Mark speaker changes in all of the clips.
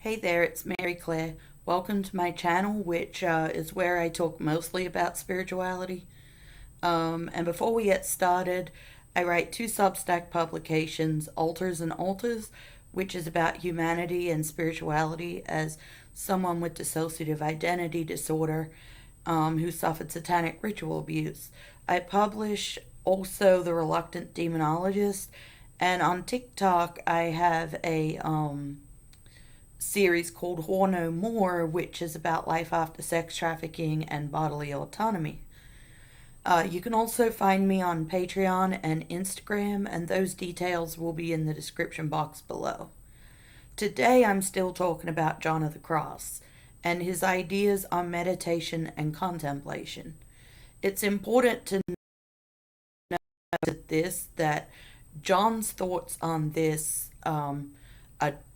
Speaker 1: Hey there, it's Mary Claire. Welcome to my channel, which is where I talk mostly about spirituality. And before we get started, I write two Substack publications, Altars and Altars, which is about humanity and spirituality as someone with dissociative identity disorder who suffered satanic ritual abuse. I publish also the Reluctant Demonologist, and on TikTok I have a series called Whore No More, which is about life after sex trafficking and bodily autonomy. You can also find me on Patreon and Instagram, and those details will be in the description box below. Today I'm still talking about John of the Cross and his ideas on meditation and contemplation. It's important to know that John's thoughts on this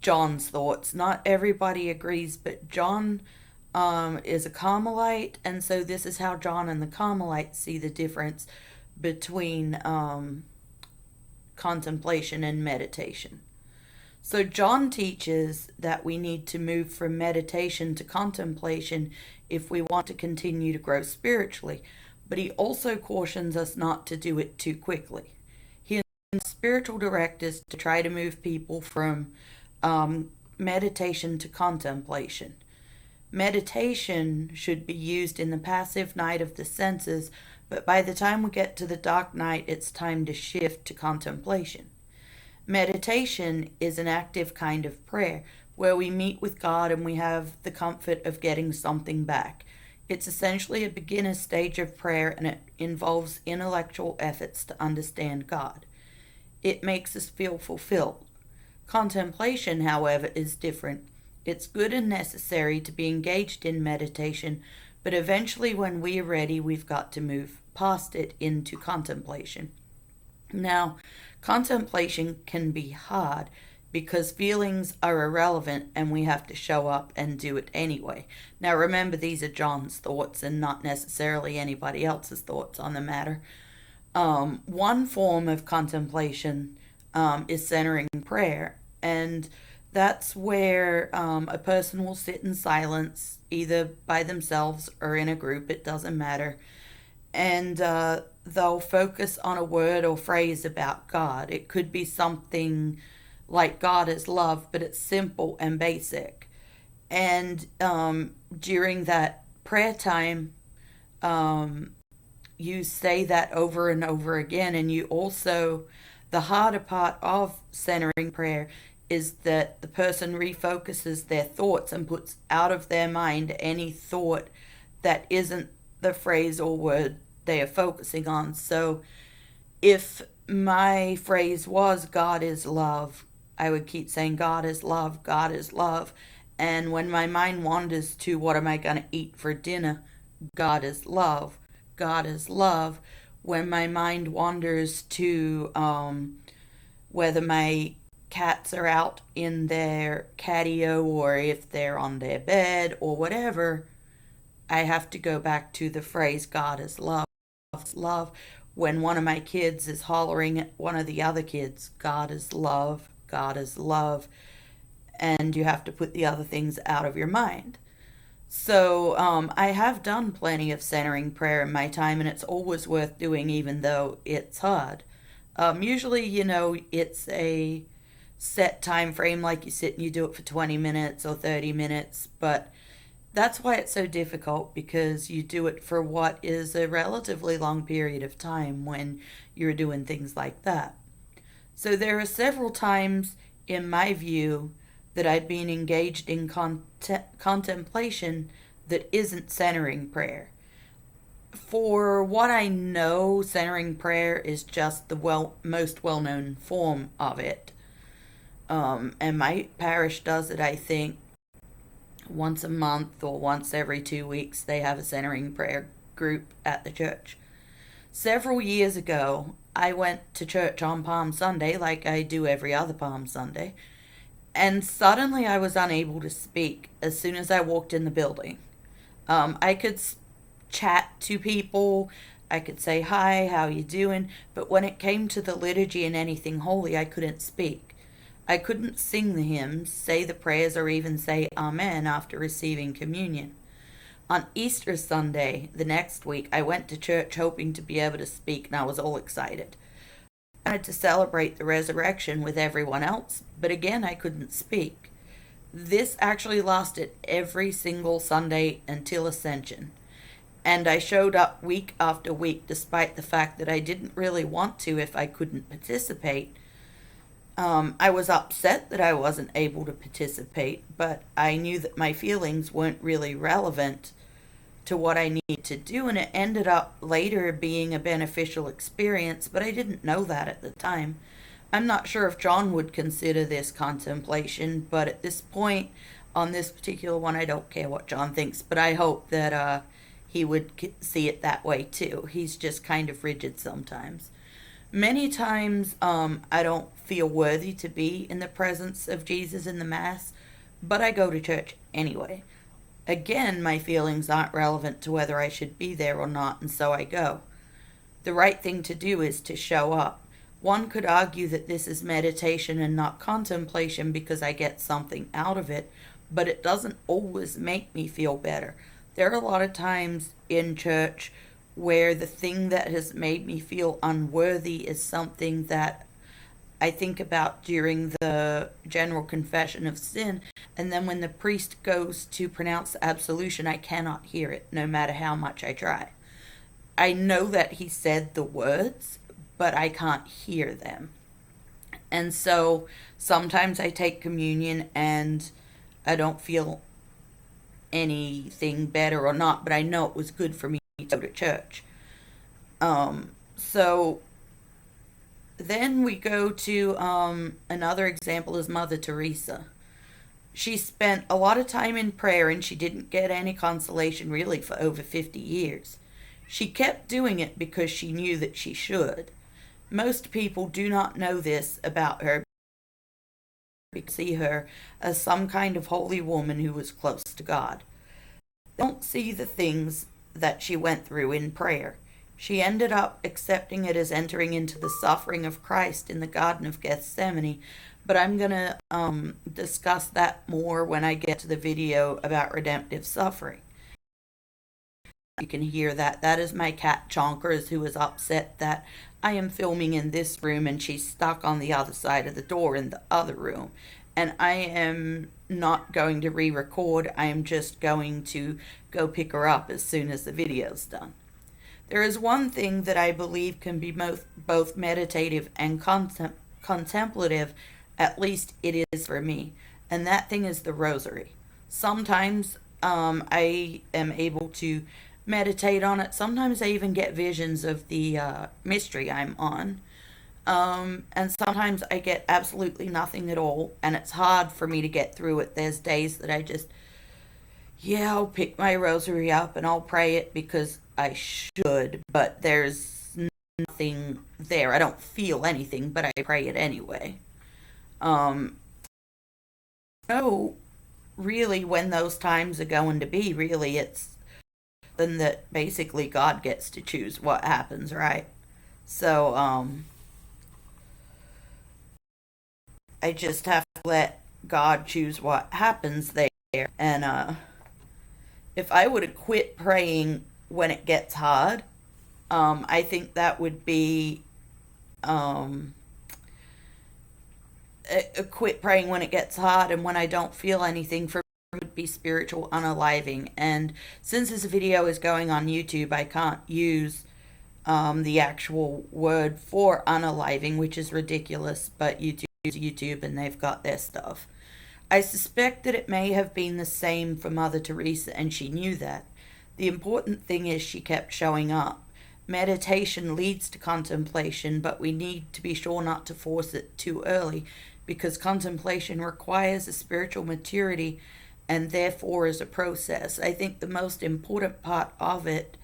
Speaker 1: John's thoughts. Not everybody agrees, but John is a Carmelite, and so this is how John and the Carmelites see the difference between contemplation and meditation. So John teaches that we need to move from meditation to contemplation if we want to continue to grow spiritually, but he also cautions us not to do it too quickly. He instructs spiritual directors to try to move people from meditation to contemplation. Meditation should be used in the passive night of the senses, but by the time we get to the dark night, it's time to shift to contemplation. Meditation is an active kind of prayer where we meet with God and we have the comfort of getting something back. It's essentially a beginner stage of prayer, and it involves intellectual efforts to understand God. It makes us feel fulfilled. Contemplation, however, is different. It's good and necessary to be engaged in meditation, but eventually when we're ready, we've got to move past it into contemplation. Now, contemplation can be hard because feelings are irrelevant and we have to show up and do it anyway. Now, remember, these are John's thoughts and not necessarily anybody else's thoughts on the matter. One form of contemplation is centering prayer, and that's where a person will sit in silence, either by themselves or in a group, it doesn't matter, and they'll focus on a word or phrase about God. It could be something like God is love, but it's simple and basic. And during that prayer time, you say that over and over again, and you also, the harder part of centering prayer is that the person refocuses their thoughts and puts out of their mind any thought that isn't the phrase or word they are focusing on. So if my phrase was God is love, I would keep saying God is love, God is love. And when my mind wanders to what am I going to eat for dinner, God is love, God is love. When my mind wanders to whether my cats are out in their catio or if they're on their bed or whatever, I have to go back to the phrase God is love. Love. When one of my kids is hollering at one of the other kids, God is love, God is love, and you have to put the other things out of your mind. So I have done plenty of centering prayer in my time, and it's always worth doing, even though it's hard. Usually, it's a set time frame, like you sit and you do it for 20 minutes or 30 minutes, but that's why it's so difficult, because you do it for what is a relatively long period of time when you're doing things like that. So there are several times, in my view, that I've been engaged in contemplation that isn't centering prayer. For what I know, centering prayer is just the most well-known form of it. And my parish does it, I think, once a month or once every 2 weeks. They have a centering prayer group at the church. Several years ago, I went to church on Palm Sunday, like I do every other Palm Sunday, and suddenly I was unable to speak as soon as I walked in the building. I could chat to people, I could say hi, how you doing, but when it came to the liturgy and anything holy, I couldn't speak. I couldn't sing the hymns, say the prayers, or even say Amen after receiving communion. On Easter Sunday, the next week, I went to church hoping to be able to speak, and I was all excited. I wanted to celebrate the resurrection with everyone else, but again, I couldn't speak. This actually lasted every single Sunday until Ascension, and I showed up week after week despite the fact that I didn't really want to if I couldn't participate. I was upset that I wasn't able to participate, but I knew that my feelings weren't really relevant to what I needed to do, and it ended up later being a beneficial experience, but I didn't know that at the time. I'm not sure if John would consider this contemplation, but at this point, on this particular one, I don't care what John thinks, but I hope that he would see it that way too. He's just kind of rigid sometimes. Many times, I don't feel worthy to be in the presence of Jesus in the Mass, but I go to church anyway. Again, my feelings aren't relevant to whether I should be there or not, and so I go. The right thing to do is to show up. One could argue that this is meditation and not contemplation because I get something out of it, but it doesn't always make me feel better. There are a lot of times in church where the thing that has made me feel unworthy is something that I think about during the general confession of sin, and then when the priest goes to pronounce absolution, I cannot hear it, no matter how much I try. I know that he said the words, but I can't hear them. And so sometimes I take communion and I don't feel anything better or not, but I know it was good for me to go to church. So then we go to another example is Mother Teresa. She spent a lot of time in prayer and she didn't get any consolation really for over 50 years. She kept doing it because she knew that she should. Most people do not know this about her because they see her as some kind of holy woman who was close to God. They don't see the things that she went through in prayer. She ended up accepting it as entering into the suffering of Christ in the Garden of Gethsemane, but I'm going to discuss that more when I get to the video about redemptive suffering. You can hear that. That is my cat Chonkers, who is upset that I am filming in this room and she's stuck on the other side of the door in the other room. And I am not going to re-record. I am just going to go pick her up as soon as the video's done. There is one thing that I believe can be both meditative and contemplative, at least it is for me, and that thing is the rosary. Sometimes I am able to meditate on it. Sometimes I even get visions of the mystery I'm on. And sometimes I get absolutely nothing at all, and it's hard for me to get through it. There's days that I just, yeah, I'll pick my rosary up and I'll pray it because I should, but there's nothing there. I don't feel anything, but I pray it anyway. So, really, when those times are going to be, really, it's then that basically God gets to choose what happens, right? So, I just have to let God choose what happens there. And if I would have quit praying when it gets hard, I think that would be um, quit praying when it gets hard and when I don't feel anything. For me would be spiritual unaliving. And since this video is going on YouTube, I can't use the actual word for unaliving, which is ridiculous, but YouTube and they've got their stuff. I suspect that it may have been the same for Mother Teresa, and she knew that. The important thing is she kept showing up. Meditation leads to contemplation, but we need to be sure not to force it too early, because contemplation requires a spiritual maturity and therefore is a process. I think the most important part of it